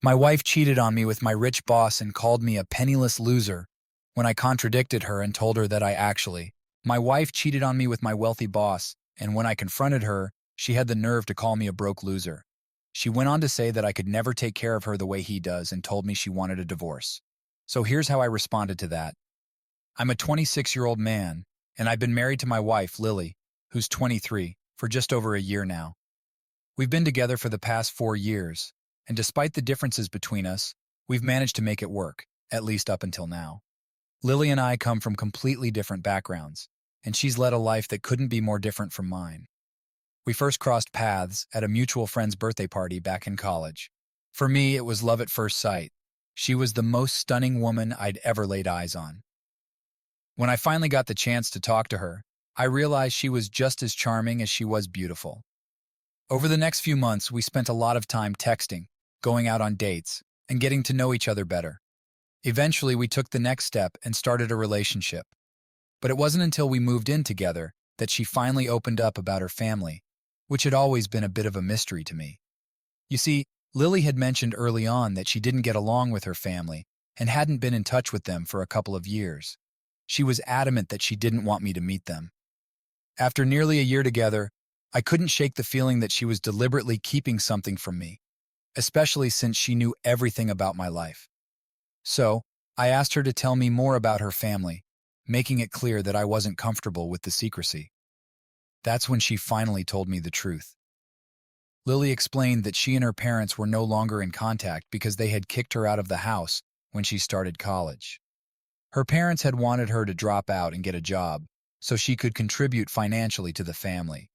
My wife cheated on me with my rich boss and called me a penniless loser when I contradicted her and told her that My wife cheated on me with my wealthy boss, and when I confronted her, she had the nerve to call me a broke loser. She went on to say that I could never take care of her the way he does and told me she wanted a divorce. So here's how I responded to that. I'm a 26-year-old man, and I've been married to my wife, Lily, who's 23, for just over a year now. We've been together for the past 4 years, and despite the differences between us, we've managed to make it work, at least up until now. Lily and I come from completely different backgrounds, and she's led a life that couldn't be more different from mine. We first crossed paths at a mutual friend's birthday party back in college. For me, it was love at first sight. She was the most stunning woman I'd ever laid eyes on. When I finally got the chance to talk to her, I realized she was just as charming as she was beautiful. Over the next few months, we spent a lot of time texting, going out on dates, and getting to know each other better. Eventually, we took the next step and started a relationship. But it wasn't until we moved in together that she finally opened up about her family, which had always been a bit of a mystery to me. You see, Lily had mentioned early on that she didn't get along with her family and hadn't been in touch with them for a couple of years. She was adamant that she didn't want me to meet them. After nearly a year together, I couldn't shake the feeling that she was deliberately keeping something from me, especially since she knew everything about my life. So, I asked her to tell me more about her family, making it clear that I wasn't comfortable with the secrecy. That's when she finally told me the truth. Lily explained that she and her parents were no longer in contact because they had kicked her out of the house when she started college. Her parents had wanted her to drop out and get a job so she could contribute financially to the family.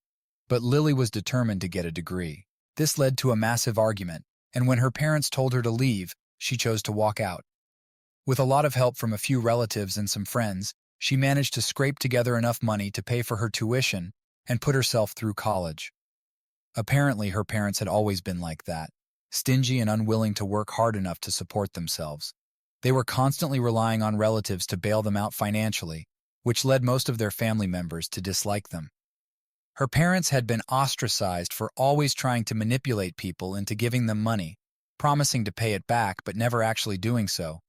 But Lily was determined to get a degree. This led to a massive argument, and when her parents told her to leave, she chose to walk out. With a lot of help from a few relatives and some friends, she managed to scrape together enough money to pay for her tuition and put herself through college. Apparently, her parents had always been like that, stingy and unwilling to work hard enough to support themselves. They were constantly relying on relatives to bail them out financially, which led most of their family members to dislike them. Her parents had been ostracized for always trying to manipulate people into giving them money, promising to pay it back but never actually doing so.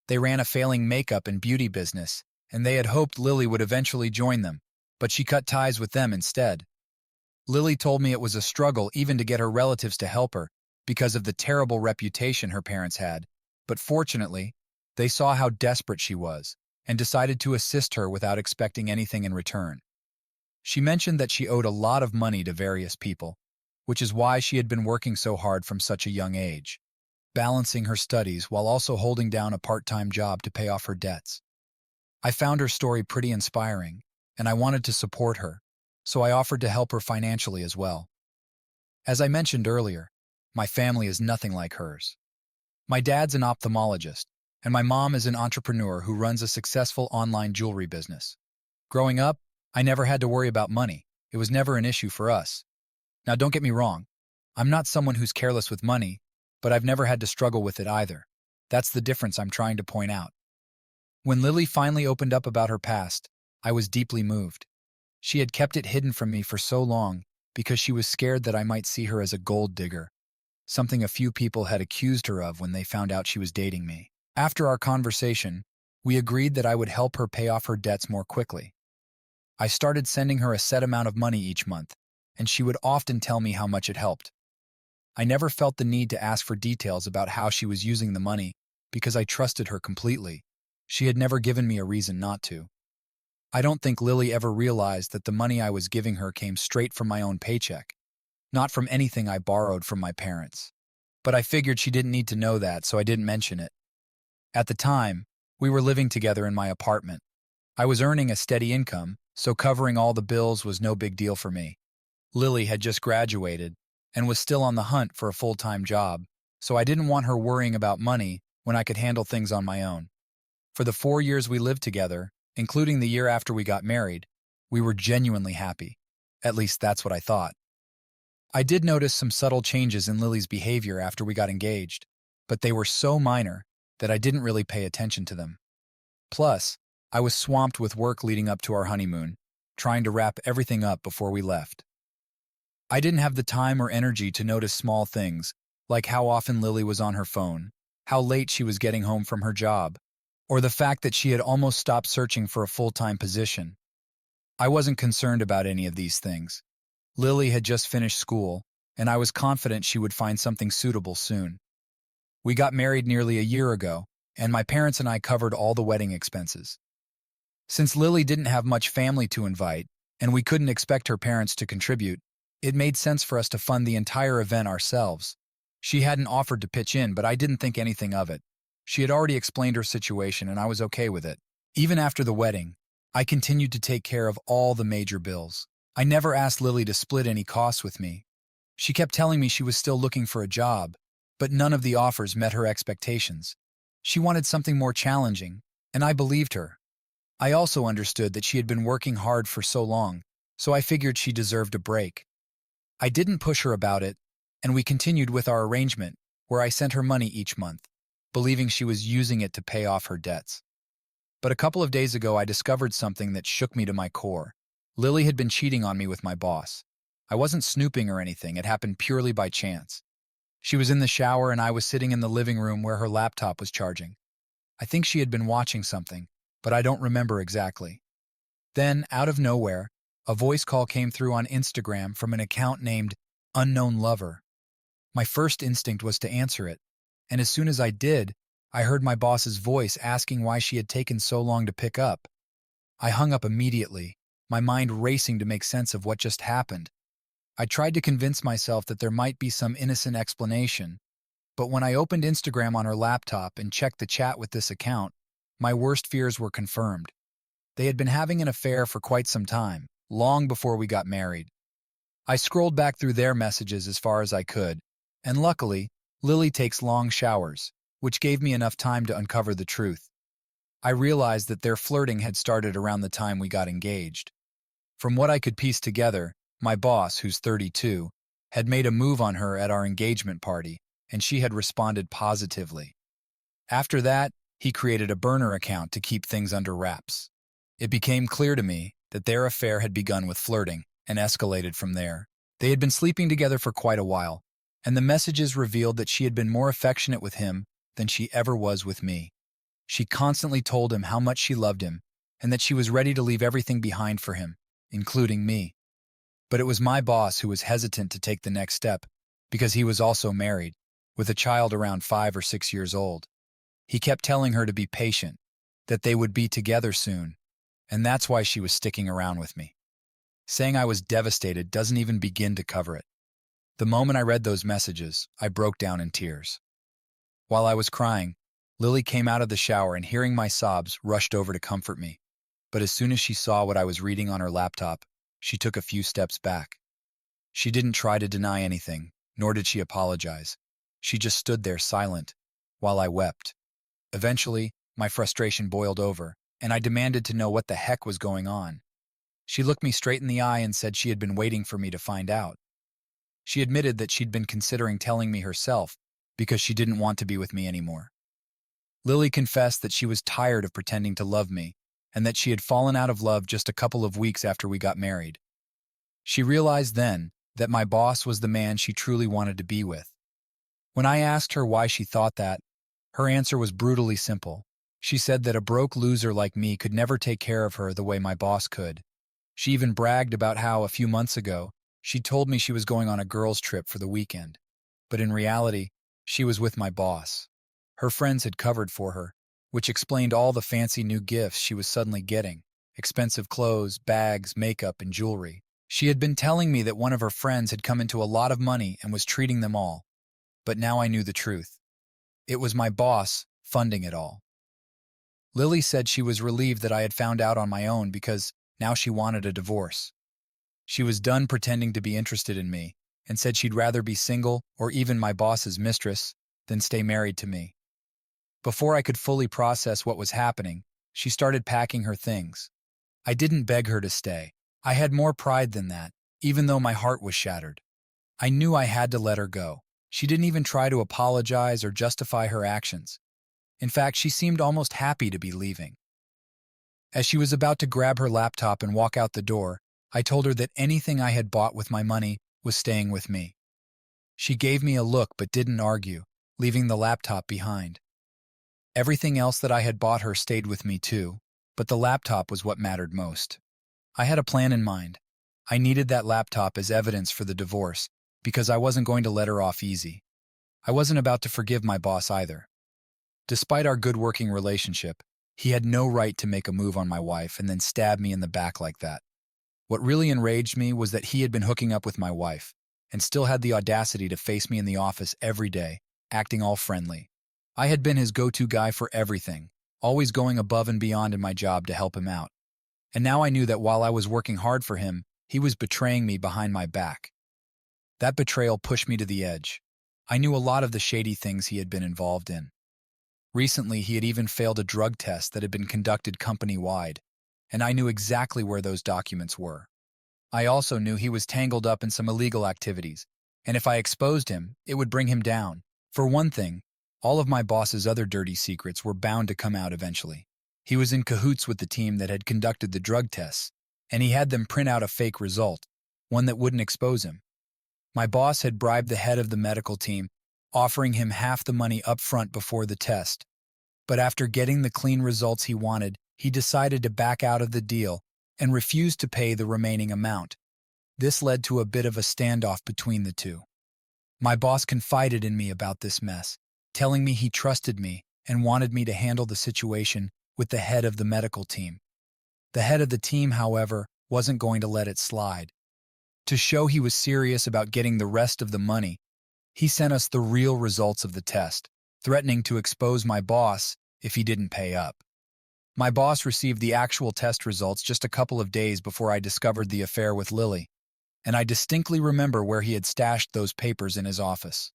They ran a failing makeup and beauty business, and they had hoped Lily would eventually join them, but she cut ties with them instead. Lily told me it was a struggle even to get her relatives to help her because of the terrible reputation her parents had, but fortunately, they saw how desperate she was and decided to assist her without expecting anything in return. She mentioned that she owed a lot of money to various people, which is why she had been working so hard from such a young age, balancing her studies while also holding down a part-time job to pay off her debts. I found her story pretty inspiring, and I wanted to support her, so I offered to help her financially as well. As I mentioned earlier, my family is nothing like hers. My dad's an ophthalmologist, and my mom is an entrepreneur who runs a successful online jewelry business. Growing up, I never had to worry about money. It was never an issue for us. Now, don't get me wrong. I'm not someone who's careless with money, but I've never had to struggle with it either. That's the difference I'm trying to point out. When Lily finally opened up about her past, I was deeply moved. She had kept it hidden from me for so long because she was scared that I might see her as a gold digger, something a few people had accused her of when they found out she was dating me. After our conversation, we agreed that I would help her pay off her debts more quickly. I started sending her a set amount of money each month, and she would often tell me how much it helped. I never felt the need to ask for details about how she was using the money because I trusted her completely. She had never given me a reason not to. I don't think Lily ever realized that the money I was giving her came straight from my own paycheck, not from anything I borrowed from my parents. But I figured she didn't need to know that, so I didn't mention it. At the time, we were living together in my apartment. I was earning a steady income, so covering all the bills was no big deal for me. Lily had just graduated and was still on the hunt for a full-time job, so I didn't want her worrying about money when I could handle things on my own. For the 4 years we lived together, including the year after we got married, we were genuinely happy. At least that's what I thought. I did notice some subtle changes in Lily's behavior after we got engaged, but they were so minor that I didn't really pay attention to them. Plus, I was swamped with work leading up to our honeymoon, trying to wrap everything up before we left. I didn't have the time or energy to notice small things, like how often Lily was on her phone, how late she was getting home from her job, or the fact that she had almost stopped searching for a full-time position. I wasn't concerned about any of these things. Lily had just finished school, and I was confident she would find something suitable soon. We got married nearly a year ago, and my parents and I covered all the wedding expenses. Since Lily didn't have much family to invite, and we couldn't expect her parents to contribute, it made sense for us to fund the entire event ourselves. She hadn't offered to pitch in, but I didn't think anything of it. She had already explained her situation, and I was okay with it. Even after the wedding, I continued to take care of all the major bills. I never asked Lily to split any costs with me. She kept telling me she was still looking for a job, but none of the offers met her expectations. She wanted something more challenging, and I believed her. I also understood that she had been working hard for so long, so I figured she deserved a break. I didn't push her about it, and we continued with our arrangement, where I sent her money each month, believing she was using it to pay off her debts. But a couple of days ago, I discovered something that shook me to my core. Lily had been cheating on me with my boss. I wasn't snooping or anything, it happened purely by chance. She was in the shower and I was sitting in the living room where her laptop was charging. I think she had been watching something, but I don't remember exactly. Then, out of nowhere, a voice call came through on Instagram from an account named Unknown Lover. My first instinct was to answer it, and as soon as I did, I heard my boss's voice asking why she had taken so long to pick up. I hung up immediately, my mind racing to make sense of what just happened. I tried to convince myself that there might be some innocent explanation, but when I opened Instagram on her laptop and checked the chat with this account, my worst fears were confirmed. They had been having an affair for quite some time, long before we got married. I scrolled back through their messages as far as I could, and luckily, Lily takes long showers, which gave me enough time to uncover the truth. I realized that their flirting had started around the time we got engaged. From what I could piece together, my boss, who's 32, had made a move on her at our engagement party, and she had responded positively. After that, he created a burner account to keep things under wraps. It became clear to me that their affair had begun with flirting and escalated from there. They had been sleeping together for quite a while, and the messages revealed that she had been more affectionate with him than she ever was with me. She constantly told him how much she loved him and that she was ready to leave everything behind for him, including me. But it was my boss who was hesitant to take the next step because he was also married, with a child around 5 or 6 years old. He kept telling her to be patient, that they would be together soon, and that's why she was sticking around with me. Saying I was devastated doesn't even begin to cover it. The moment I read those messages, I broke down in tears. While I was crying, Lily came out of the shower and, hearing my sobs, rushed over to comfort me. But as soon as she saw what I was reading on her laptop, she took a few steps back. She didn't try to deny anything, nor did she apologize. She just stood there silent, while I wept. Eventually, my frustration boiled over, and I demanded to know what the heck was going on. She looked me straight in the eye and said she had been waiting for me to find out. She admitted that she'd been considering telling me herself because she didn't want to be with me anymore. Lily confessed that she was tired of pretending to love me and that she had fallen out of love just a couple of weeks after we got married. She realized then that my boss was the man she truly wanted to be with. When I asked her why she thought that, her answer was brutally simple. She said that a broke loser like me could never take care of her the way my boss could. She even bragged about how, a few months ago, she told me she was going on a girls' trip for the weekend. But in reality, she was with my boss. Her friends had covered for her, which explained all the fancy new gifts she was suddenly getting: expensive clothes, bags, makeup, and jewelry. She had been telling me that one of her friends had come into a lot of money and was treating them all. But now I knew the truth. It was my boss funding it all. Lily said she was relieved that I had found out on my own because now she wanted a divorce. She was done pretending to be interested in me and said she'd rather be single or even my boss's mistress than stay married to me. Before I could fully process what was happening, she started packing her things. I didn't beg her to stay. I had more pride than that, even though my heart was shattered. I knew I had to let her go. She didn't even try to apologize or justify her actions. In fact, she seemed almost happy to be leaving. As she was about to grab her laptop and walk out the door, I told her that anything I had bought with my money was staying with me. She gave me a look but didn't argue, leaving the laptop behind. Everything else that I had bought her stayed with me too, but the laptop was what mattered most. I had a plan in mind. I needed that laptop as evidence for the divorce because I wasn't going to let her off easy. I wasn't about to forgive my boss either. Despite our good working relationship, he had no right to make a move on my wife and then stab me in the back like that. What really enraged me was that he had been hooking up with my wife and still had the audacity to face me in the office every day, acting all friendly. I had been his go-to guy for everything, always going above and beyond in my job to help him out. And now I knew that while I was working hard for him, he was betraying me behind my back. That betrayal pushed me to the edge. I knew a lot of the shady things he had been involved in. Recently, he had even failed a drug test that had been conducted company-wide, and I knew exactly where those documents were. I also knew he was tangled up in some illegal activities, and if I exposed him, it would bring him down. For one thing, all of my boss's other dirty secrets were bound to come out eventually. He was in cahoots with the team that had conducted the drug tests, and he had them print out a fake result, one that wouldn't expose him. My boss had bribed the head of the medical team, offering him half the money up front before the test. But after getting the clean results he wanted, he decided to back out of the deal and refused to pay the remaining amount. This led to a bit of a standoff between the two. My boss confided in me about this mess, telling me he trusted me and wanted me to handle the situation with the head of the medical team. The head of the team, however, wasn't going to let it slide. To show he was serious about getting the rest of the money, he sent us the real results of the test, threatening to expose my boss if he didn't pay up. My boss received the actual test results just a couple of days before I discovered the affair with Lily, and I distinctly remember where he had stashed those papers in his office.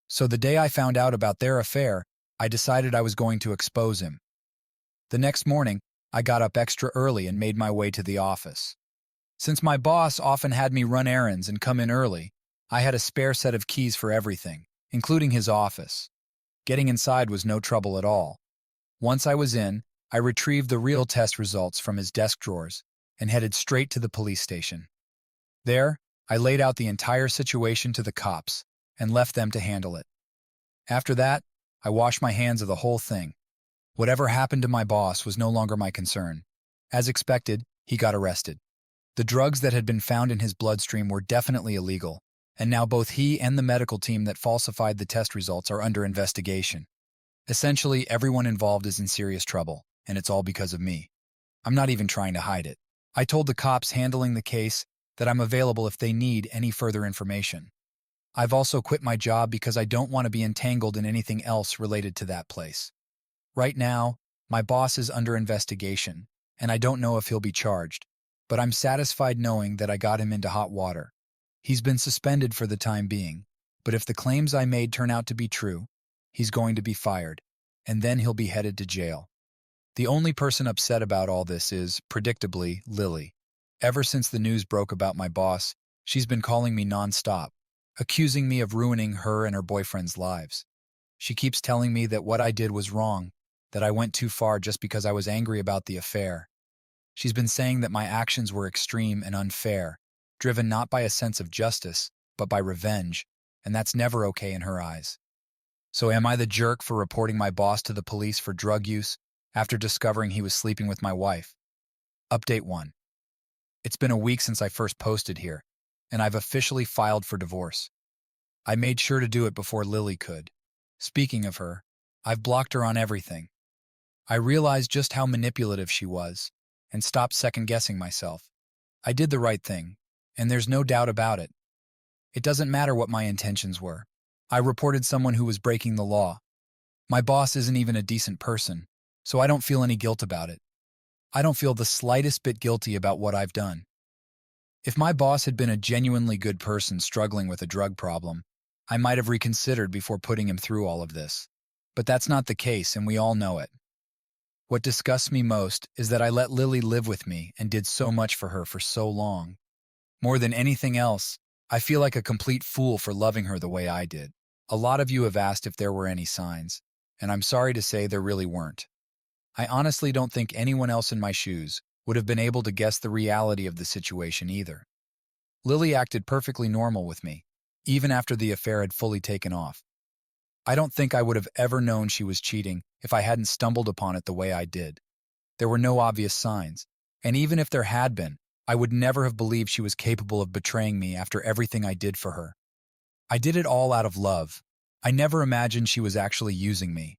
So the day I found out about their affair, I decided I was going to expose him. The next morning, I got up extra early and made my way to the office. Since my boss often had me run errands and come in early, I had a spare set of keys for everything, including his office. Getting inside was no trouble at all. Once I was in, I retrieved the real test results from his desk drawers and headed straight to the police station. There, I laid out the entire situation to the cops and left them to handle it. After that, I washed my hands of the whole thing. Whatever happened to my boss was no longer my concern. As expected, he got arrested. The drugs that had been found in his bloodstream were definitely illegal, and now both he and the medical team that falsified the test results are under investigation. Essentially, everyone involved is in serious trouble, and it's all because of me. I'm not even trying to hide it. I told the cops handling the case that I'm available if they need any further information. I've also quit my job because I don't want to be entangled in anything else related to that place. Right now, my boss is under investigation, and I don't know if he'll be charged, but I'm satisfied knowing that I got him into hot water. He's been suspended for the time being, but if the claims I made turn out to be true, he's going to be fired, and then he'll be headed to jail. The only person upset about all this is, predictably, Lily. Ever since the news broke about my boss, she's been calling me nonstop, accusing me of ruining her and her boyfriend's lives. She keeps telling me that what I did was wrong, that I went too far just because I was angry about the affair. She's been saying that my actions were extreme and unfair, driven not by a sense of justice, but by revenge, and that's never okay in her eyes. So am I the jerk for reporting my boss to the police for drug use after discovering he was sleeping with my wife? Update 1. It's been a week since I first posted here, and I've officially filed for divorce. I made sure to do it before Lily could. Speaking of her, I've blocked her on everything. I realized just how manipulative she was, and stopped second-guessing myself. I did the right thing, and there's no doubt about it. It doesn't matter what my intentions were. I reported someone who was breaking the law. My boss isn't even a decent person, so I don't feel any guilt about it. I don't feel the slightest bit guilty about what I've done. If my boss had been a genuinely good person struggling with a drug problem, I might have reconsidered before putting him through all of this. But that's not the case, and we all know it. What disgusts me most is that I let Lily live with me and did so much for her for so long. More than anything else, I feel like a complete fool for loving her the way I did. A lot of you have asked if there were any signs, and I'm sorry to say there really weren't. I honestly don't think anyone else in my shoes would have been able to guess the reality of the situation either. Lily acted perfectly normal with me, even after the affair had fully taken off. I don't think I would have ever known she was cheating if I hadn't stumbled upon it the way I did. There were no obvious signs, and even if there had been, I would never have believed she was capable of betraying me after everything I did for her. I did it all out of love. I never imagined she was actually using me.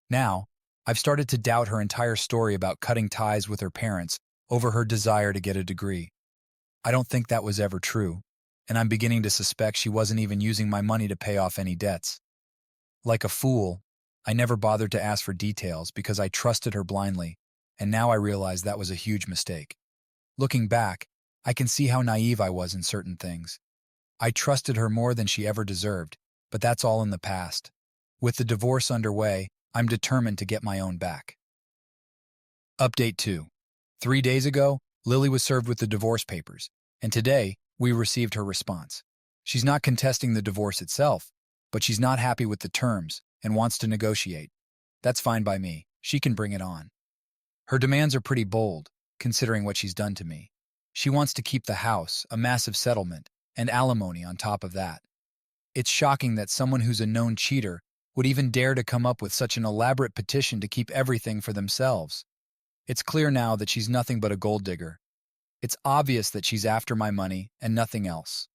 Now, I've started to doubt her entire story about cutting ties with her parents over her desire to get a degree. I don't think that was ever true, and I'm beginning to suspect she wasn't even using my money to pay off any debts. Like a fool, I never bothered to ask for details because I trusted her blindly, and now I realize that was a huge mistake. Looking back, I can see how naive I was in certain things. I trusted her more than she ever deserved, but that's all in the past. With the divorce underway, I'm determined to get my own back. Update 2. 3 days ago, Lily was served with the divorce papers, and today, we received her response. She's not contesting the divorce itself, but she's not happy with the terms and wants to negotiate. That's fine by me. She can bring it on. Her demands are pretty bold, considering what she's done to me. She wants to keep the house, a massive settlement, and alimony on top of that. It's shocking that someone who's a known cheater would even dare to come up with such an elaborate petition to keep everything for themselves. It's clear now that she's nothing but a gold digger. It's obvious that she's after my money and nothing else.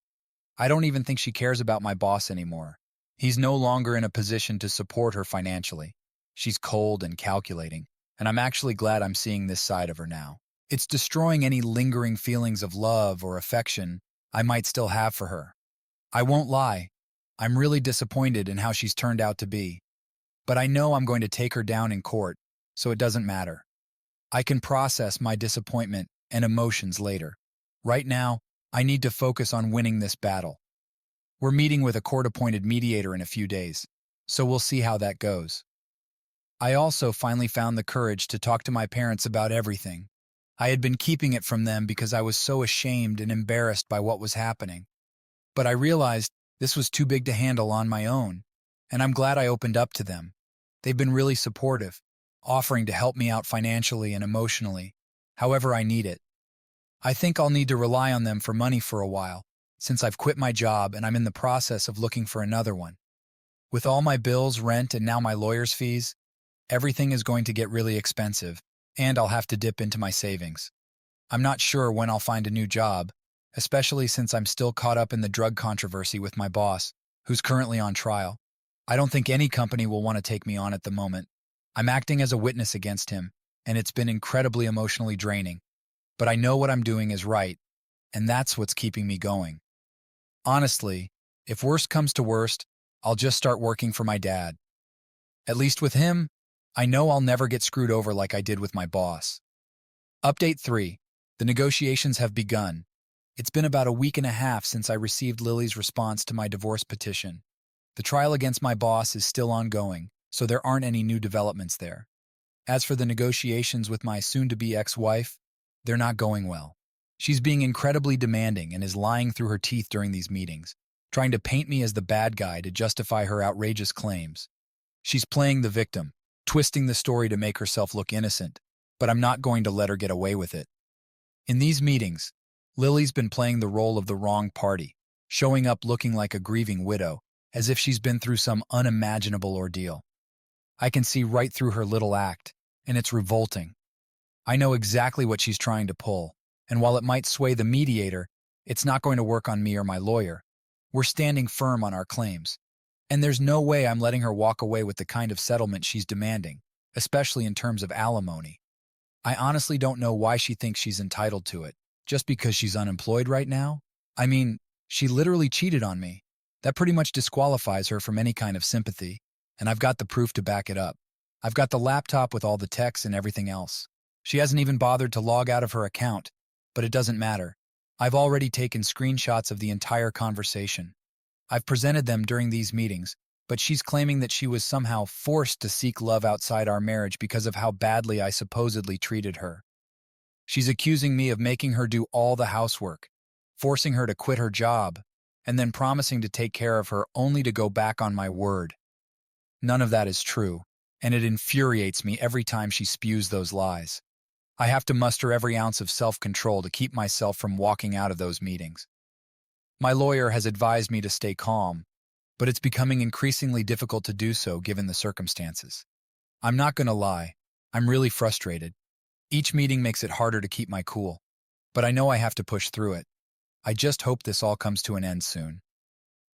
I don't even think she cares about my boss anymore. He's no longer in a position to support her financially. She's cold and calculating, and I'm actually glad I'm seeing this side of her now. It's destroying any lingering feelings of love or affection I might still have for her. I won't lie, I'm really disappointed in how she's turned out to be. But I know I'm going to take her down in court, so it doesn't matter. I can process my disappointment and emotions later. Right now, I need to focus on winning this battle. We're meeting with a court-appointed mediator in a few days, so we'll see how that goes. I also finally found the courage to talk to my parents about everything. I had been keeping it from them because I was so ashamed and embarrassed by what was happening. But I realized this was too big to handle on my own, and I'm glad I opened up to them. They've been really supportive, offering to help me out financially and emotionally, however I need it. I think I'll need to rely on them for money for a while, since I've quit my job and I'm in the process of looking for another one. With all my bills, rent, and now my lawyer's fees, everything is going to get really expensive, and I'll have to dip into my savings. I'm not sure when I'll find a new job, especially since I'm still caught up in the drug controversy with my boss, who's currently on trial. I don't think any company will want to take me on at the moment. I'm acting as a witness against him, and it's been incredibly emotionally draining. But I know what I'm doing is right, and that's what's keeping me going. Honestly, if worst comes to worst, I'll just start working for my dad. At least with him, I know I'll never get screwed over like I did with my boss. Update 3. The negotiations have begun. It's been about a week and a half since I received Lily's response to my divorce petition. The trial against my boss is still ongoing, so there aren't any new developments there. As for the negotiations with my soon-to-be ex-wife, they're not going well. She's being incredibly demanding and is lying through her teeth during these meetings, trying to paint me as the bad guy to justify her outrageous claims. She's playing the victim, twisting the story to make herself look innocent, but I'm not going to let her get away with it. In these meetings, Lily's been playing the role of the wrong party, showing up looking like a grieving widow, as if she's been through some unimaginable ordeal. I can see right through her little act, and it's revolting. I know exactly what she's trying to pull, and while it might sway the mediator, it's not going to work on me or my lawyer. We're standing firm on our claims, and there's no way I'm letting her walk away with the kind of settlement she's demanding, especially in terms of alimony. I honestly don't know why she thinks she's entitled to it. Just because she's unemployed right now? I mean, she literally cheated on me. That pretty much disqualifies her from any kind of sympathy, and I've got the proof to back it up. I've got the laptop with all the texts and everything else. She hasn't even bothered to log out of her account, but it doesn't matter. I've already taken screenshots of the entire conversation. I've presented them during these meetings, but she's claiming that she was somehow forced to seek love outside our marriage because of how badly I supposedly treated her. She's accusing me of making her do all the housework, forcing her to quit her job, and then promising to take care of her only to go back on my word. None of that is true, and it infuriates me every time she spews those lies. I have to muster every ounce of self-control to keep myself from walking out of those meetings. My lawyer has advised me to stay calm, but it's becoming increasingly difficult to do so given the circumstances. I'm not going to lie, I'm really frustrated. Each meeting makes it harder to keep my cool, but I know I have to push through it. I just hope this all comes to an end soon.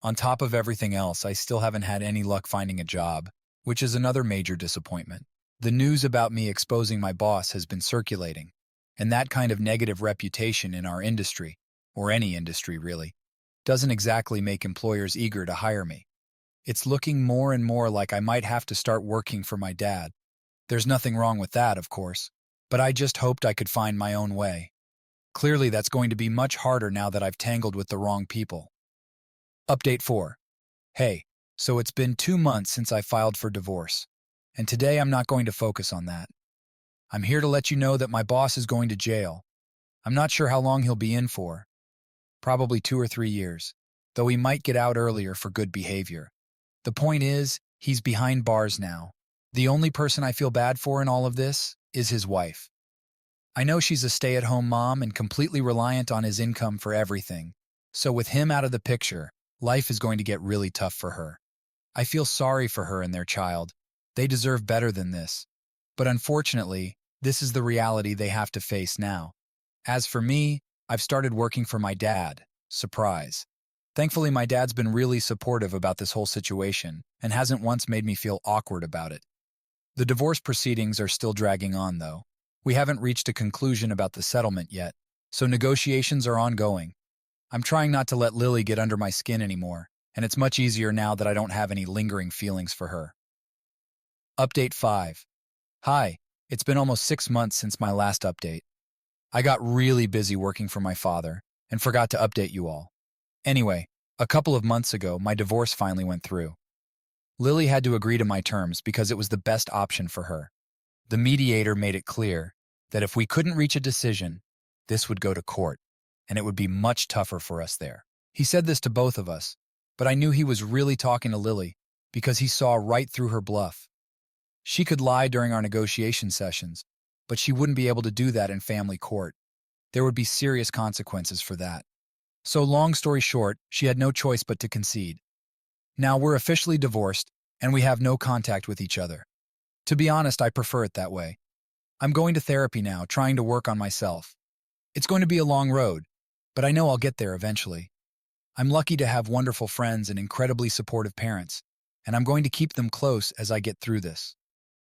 On top of everything else, I still haven't had any luck finding a job, which is another major disappointment. The news about me exposing my boss has been circulating, and that kind of negative reputation in our industry, or any industry really, doesn't exactly make employers eager to hire me. It's looking more and more like I might have to start working for my dad. There's nothing wrong with that, of course, but I just hoped I could find my own way. Clearly, that's going to be much harder now that I've tangled with the wrong people. Update 4. Hey, so it's been 2 months since I filed for divorce, and today I'm not going to focus on that. I'm here to let you know that my boss is going to jail. I'm not sure how long he'll be in for. Probably 2 or 3 years, though he might get out earlier for good behavior. The point is, he's behind bars now. The only person I feel bad for in all of this is his wife. I know she's a stay-at-home mom and completely reliant on his income for everything, so with him out of the picture, life is going to get really tough for her. I feel sorry for her and their child. They deserve better than this. But unfortunately, this is the reality they have to face now. As for me, I've started working for my dad. Surprise. Thankfully, my dad's been really supportive about this whole situation and hasn't once made me feel awkward about it. The divorce proceedings are still dragging on, though. We haven't reached a conclusion about the settlement yet, so negotiations are ongoing. I'm trying not to let Lily get under my skin anymore, and it's much easier now that I don't have any lingering feelings for her. Update 5. Hi, it's been almost 6 months since my last update. I got really busy working for my father and forgot to update you all. Anyway, a couple of months ago, my divorce finally went through. Lily had to agree to my terms because it was the best option for her. The mediator made it clear that if we couldn't reach a decision, this would go to court, and it would be much tougher for us there. He said this to both of us, but I knew he was really talking to Lily because he saw right through her bluff. She could lie during our negotiation sessions, but she wouldn't be able to do that in family court. There would be serious consequences for that. So long story short, she had no choice but to concede. Now we're officially divorced, and we have no contact with each other. To be honest, I prefer it that way. I'm going to therapy now, trying to work on myself. It's going to be a long road, but I know I'll get there eventually. I'm lucky to have wonderful friends and incredibly supportive parents, and I'm going to keep them close as I get through this.